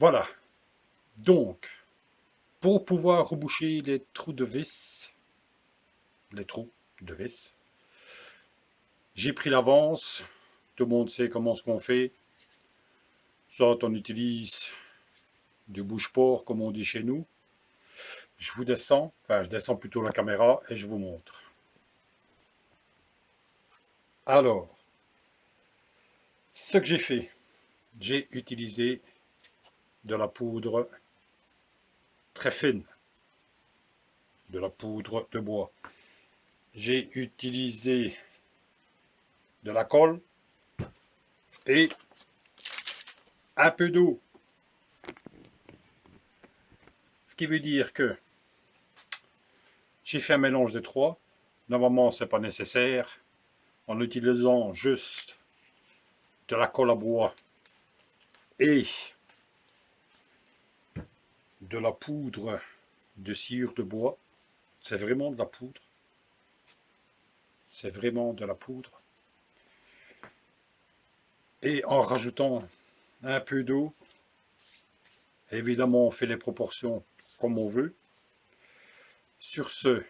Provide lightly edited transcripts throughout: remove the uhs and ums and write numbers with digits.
Voilà. Donc, pour pouvoir reboucher les trous de vis, j'ai pris l'avance. Tout le monde sait comment ce qu'on fait. Soit on utilise du bouche-port, comme on dit chez nous. Je vous descends, enfin je descends plutôt la caméra et je vous montre. Alors, ce que j'ai fait, j'ai utilisé de la poudre très fine, de la poudre de bois. J'ai utilisé de la colle et un peu d'eau. Ce qui veut dire que j'ai fait un mélange de trois. Normalement, ce n'est pas nécessaire. En utilisant juste de la colle à bois et de la poudre de sciure de bois. C'est vraiment de la poudre. C'est vraiment de la poudre. Et en rajoutant un peu d'eau, évidemment on fait les proportions comme on veut. Sur ce,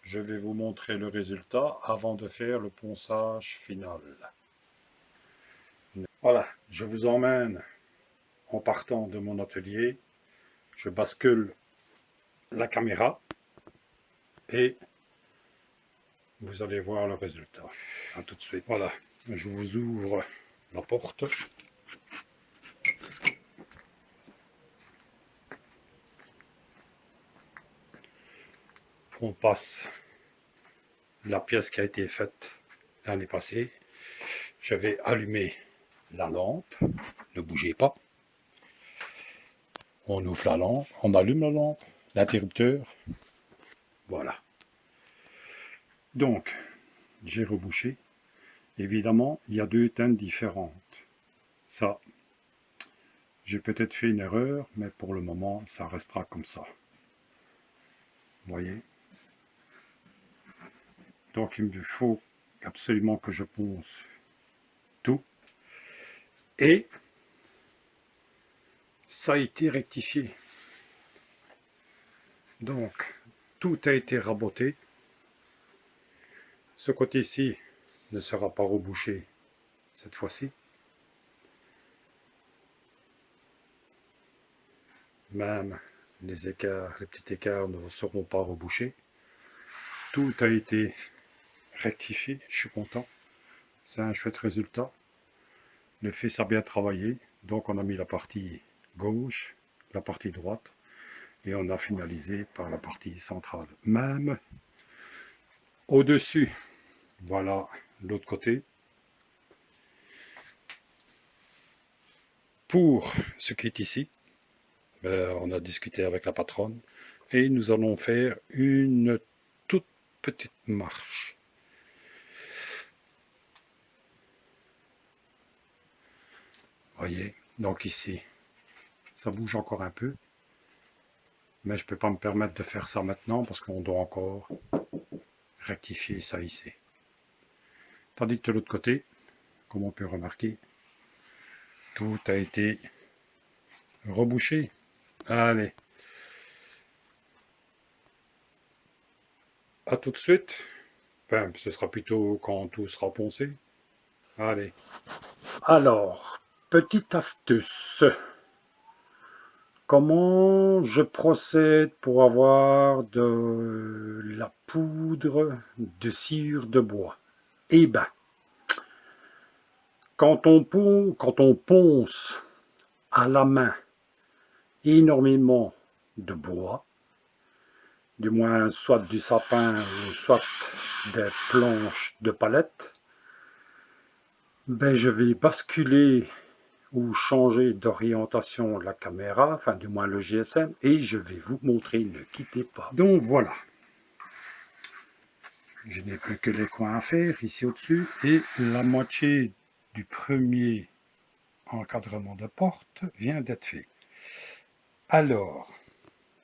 je vais vous montrer le résultat avant de faire le ponçage final. Voilà, je vous emmène en partant de mon atelier. Je bascule la caméra et vous allez voir le résultat. A tout de suite. Voilà, je vous ouvre la porte. On passe la pièce qui a été faite l'année passée. Je vais allumer la lampe. Ne bougez pas. On ouvre la lampe, on allume la lampe, l'interrupteur. Voilà. Donc, j'ai rebouché. Évidemment, il y a deux teintes différentes. Ça, j'ai peut-être fait une erreur, mais pour le moment, ça restera comme ça. Vous voyez? Donc, il me faut absolument que je ponce tout. Et ça a été rectifié. Donc, tout a été raboté. Ce côté-ci ne sera pas rebouché cette fois-ci. Même les écarts, les petits écarts ne seront pas rebouchés. Tout a été rectifié, je suis content. C'est un chouette résultat. Le fils a bien travaillé. Donc on a mis la partie gauche, la partie droite, et on a finalisé par la partie centrale. Même au-dessus, voilà l'autre côté. Pour ce qui est ici, on a discuté avec la patronne et nous allons faire une toute petite marche. Voyez, donc ici, ça bouge encore un peu, mais je ne peux pas me permettre de faire ça maintenant parce qu'on doit encore rectifier ça ici. Tandis que de l'autre côté, comme on peut remarquer, tout a été rebouché. Allez, à tout de suite. Enfin, ce sera plutôt quand tout sera poncé. Allez. Alors, petite astuce. Comment je procède pour avoir de la poudre de sciure de bois? Eh bien, quand on ponce à la main énormément de bois, du moins soit du sapin ou soit des planches de palette, ben je vais basculer ou changer d'orientation la caméra, enfin du moins le GSM, et je vais vous montrer, ne quittez pas. Donc voilà, je n'ai plus que les coins à faire ici au-dessus, et la moitié du premier encadrement de porte vient d'être fait. Alors,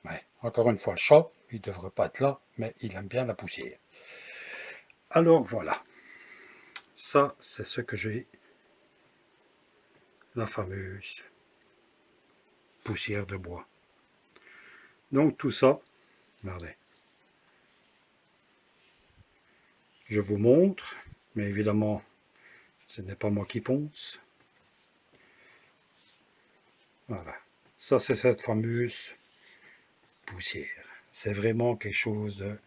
ouais, encore une fois, le chat, il ne devrait pas être là, mais il aime bien la poussière. Alors voilà, ça c'est ce que j'ai, la fameuse poussière de bois. Donc tout ça, regardez. Je vous montre, mais évidemment, ce n'est pas moi qui ponce. Voilà. Ça, c'est cette fameuse poussière. C'est vraiment quelque chose de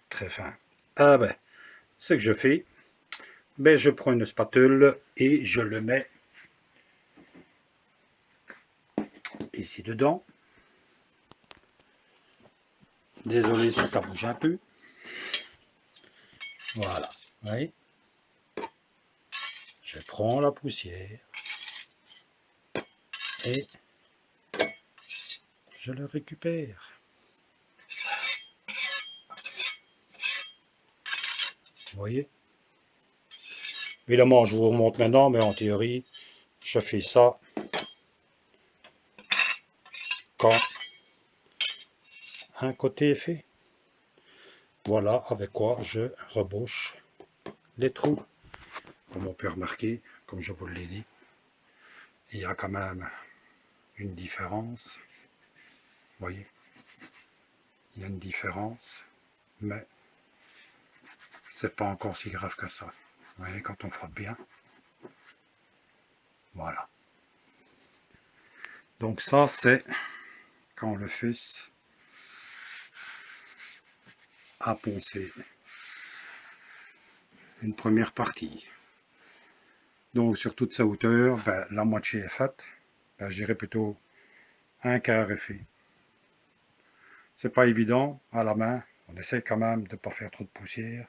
très fin. Ah ben, ce que je fais, ben je prends une spatule et je le mets ici dedans. Désolé si ça bouge un peu. Voilà, vous voyez. Je prends la poussière et je le récupère. Vous voyez. Évidemment, je vous remonte maintenant, mais en théorie, je fais ça quand un côté est fait. Voilà avec quoi je rebouche les trous. Comme on peut remarquer, comme je vous l'ai dit, il y a quand même une différence. Vous voyez, il y a une différence, mais c'est pas encore si grave que ça. Vous voyez, quand on frotte bien. Voilà. Donc ça, c'est quand le fils a poncé une première partie. Donc sur toute sa hauteur, ben, la moitié est faite. Ben, je dirais plutôt un quart est fait. C'est pas évident à la main. On essaie quand même de ne pas faire trop de poussière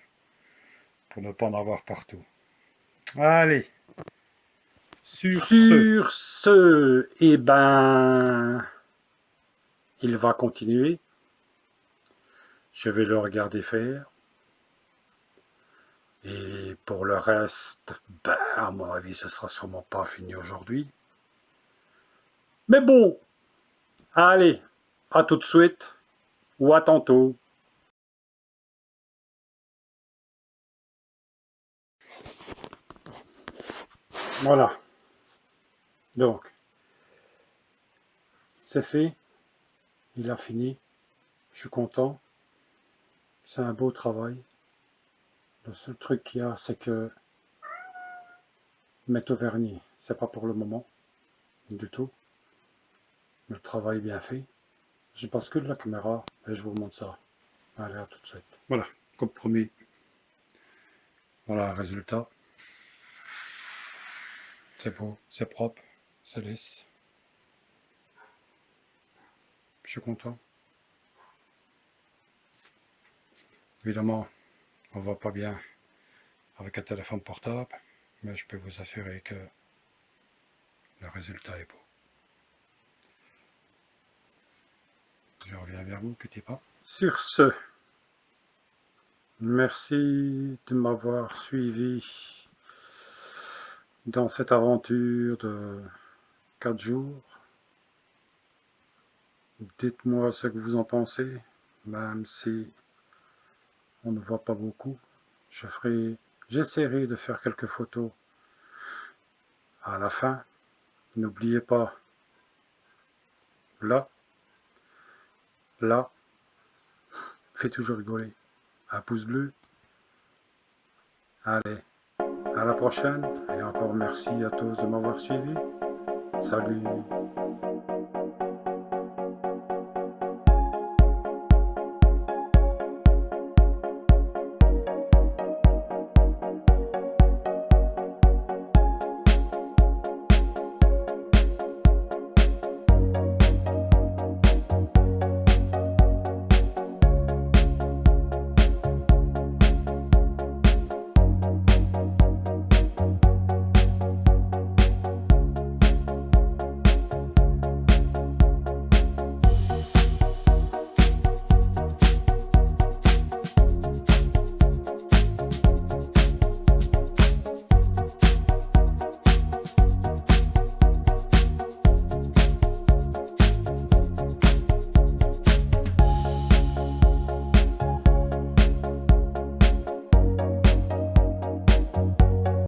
pour ne pas en avoir partout. Allez. Sur ce, eh ben, il va continuer. Je vais le regarder faire. Et pour le reste, ben, à mon avis, ce sera sûrement pas fini aujourd'hui. Mais bon, allez, à tout de suite ou à tantôt. Voilà. Donc, c'est fait. Il a fini. Je suis content. C'est un beau travail. Le seul truc qu'il y a, c'est que mettre au vernis, c'est pas pour le moment. Du tout. Le travail est bien fait. Je bascule la caméra et je vous montre ça. Allez, à tout de suite. Voilà, comme promis. Voilà le résultat. C'est beau, c'est propre, c'est lisse. Je suis content. Évidemment, on ne voit pas bien avec un téléphone portable, mais je peux vous assurer que le résultat est beau. Je reviens vers vous, petit pas. Sur ce, merci de m'avoir suivi dans cette aventure de 4 jours. Dites-moi ce que vous en pensez, même si on ne voit pas beaucoup. J'essaierai de faire quelques photos à la fin. N'oubliez pas, là, fait toujours rigoler. Un pouce bleu. Allez, à la prochaine et encore merci à tous de m'avoir suivi. Salut.